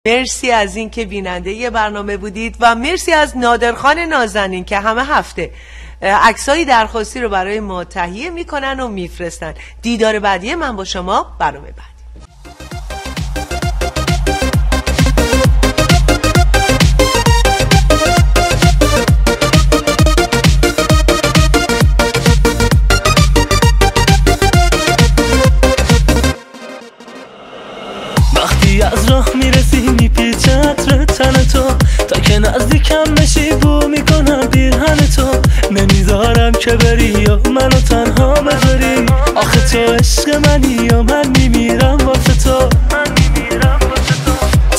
مرسی از این که بیننده یه برنامه بودید و مرسی از نادرخان نازنین که همه هفته عکسای درخواستی رو برای ما تهیه میکنن و میفرستن. دیدار بعدی من با شما برنامه بعد. از راه میرسی میپیچه عطر تن تو تا که نزدیکم بشی بو میکنم پیرهن تو نمیذارم که بری یا منو تنها بذاری آخه تو عشق منی یا من میمیرم واسه تو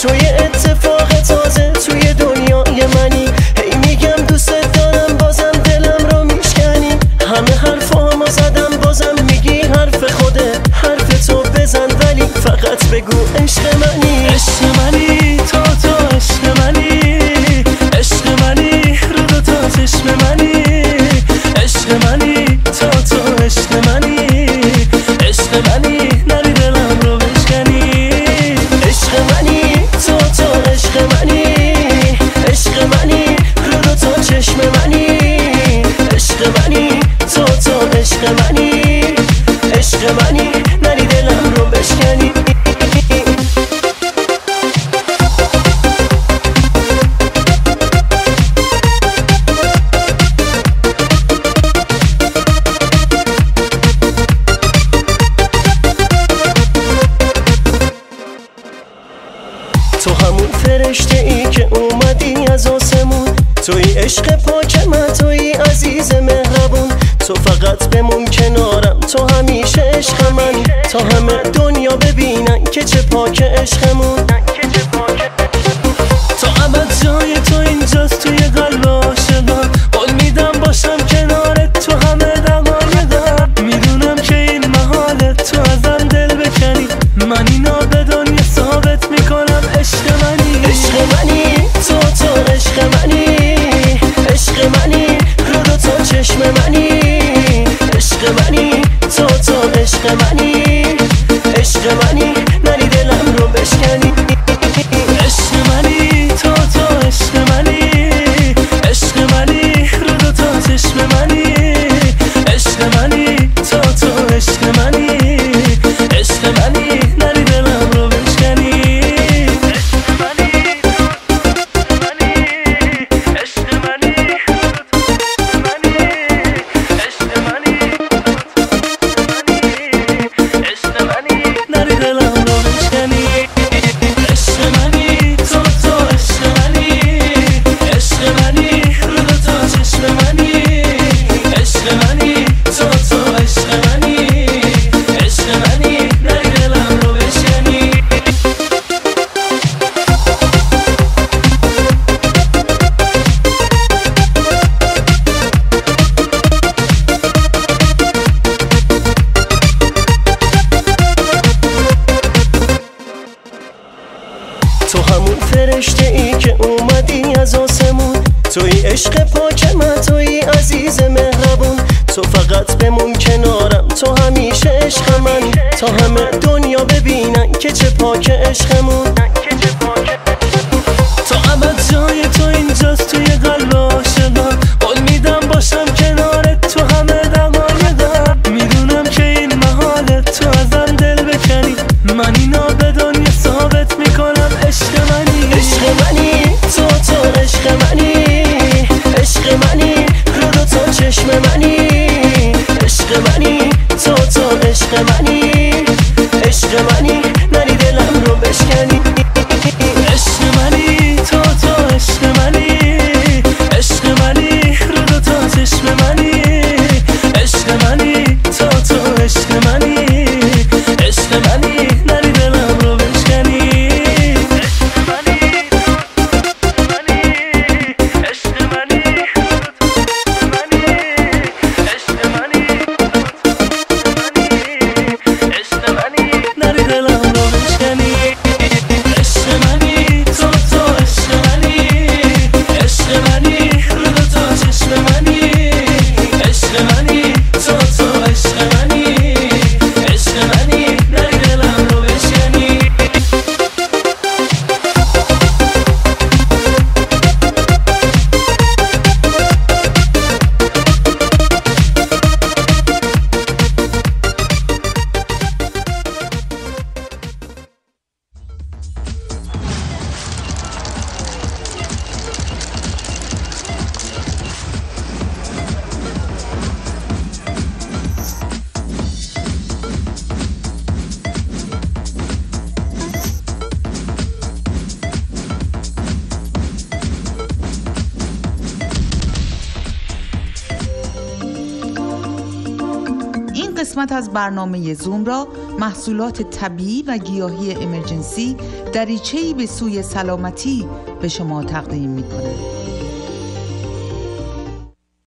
تو یه اتفاق تازه توی دنیای منی هی میگم دوست دارم بازم دلم رو میشکنی همه حرفامو زدم بازم میگی حرف خوده حرف تو بزن ولی فقط بگو عشق منی عشق منی تو عشق منی عشق منی رو دو تا چشم منی عشق منی تو عشق منی عشق منی نری دلم رو بشکنی عشق منی تو عشق منی عشق منی رو دو تا چشم منی عشق منی تو عشق منی عشق منی نری دلم رو بشکنی تو همون فرشته ای که اومدی از آسمون توی عشق پاک من توی عزیز مهربون تو فقط بمون کنارم تو همیشه عشق من تا همه دنیا ببینن که چه پاک عشقمون تو ابد جای تو اینجاست توی قلب عاشقان قول میدم باشم کنارت تو همه دقایقم میدونم که این محاله تو ازم دل بکنی من اینا به دنیا ثابت میکنم عشق منی عشق منی تو عشق منی عشق منی رو دو تا چشم منی عشق منی تو عشق منی عشق منی نری دلم رو بشکنی عشق منی تو عشق منی عشق منی رو دو تا چشم منی عشق منی تو عشق منی عشق منی نری دلم رو بشکنی تو همون فرشته ای که اومدی از آسمون توی عشق پاک من توی عزیز مهربون تو فقط بمون کنارم تو همیشه عشق من تا همه دنیا ببینن که چه پاک عشقمون تو ابد جای تو اینجاست توی قلب عاشقان قول میدم باشم کنارت تو همه دقایقم میدونم که این محاله تو ازم دل بکنی من اینا به دنیا ثابت میکنم عشق منی عشق منی تو عشق منی عشق منی رو دو تا چشم منی عشق منی تو عشق منی عشق منی نری دلم رو بشکنی عشق منی تو عشق منی عشق منی رو دو تا چشم منی عشق منی تو عشق منی عشق منی نری دلم رو بشکنی قسمت از برنامه زوم را محصولات طبیعی و گیاهی امرجنسی دریچه‌ای به سوی سلامتی به شما تقدیم می‌کنند.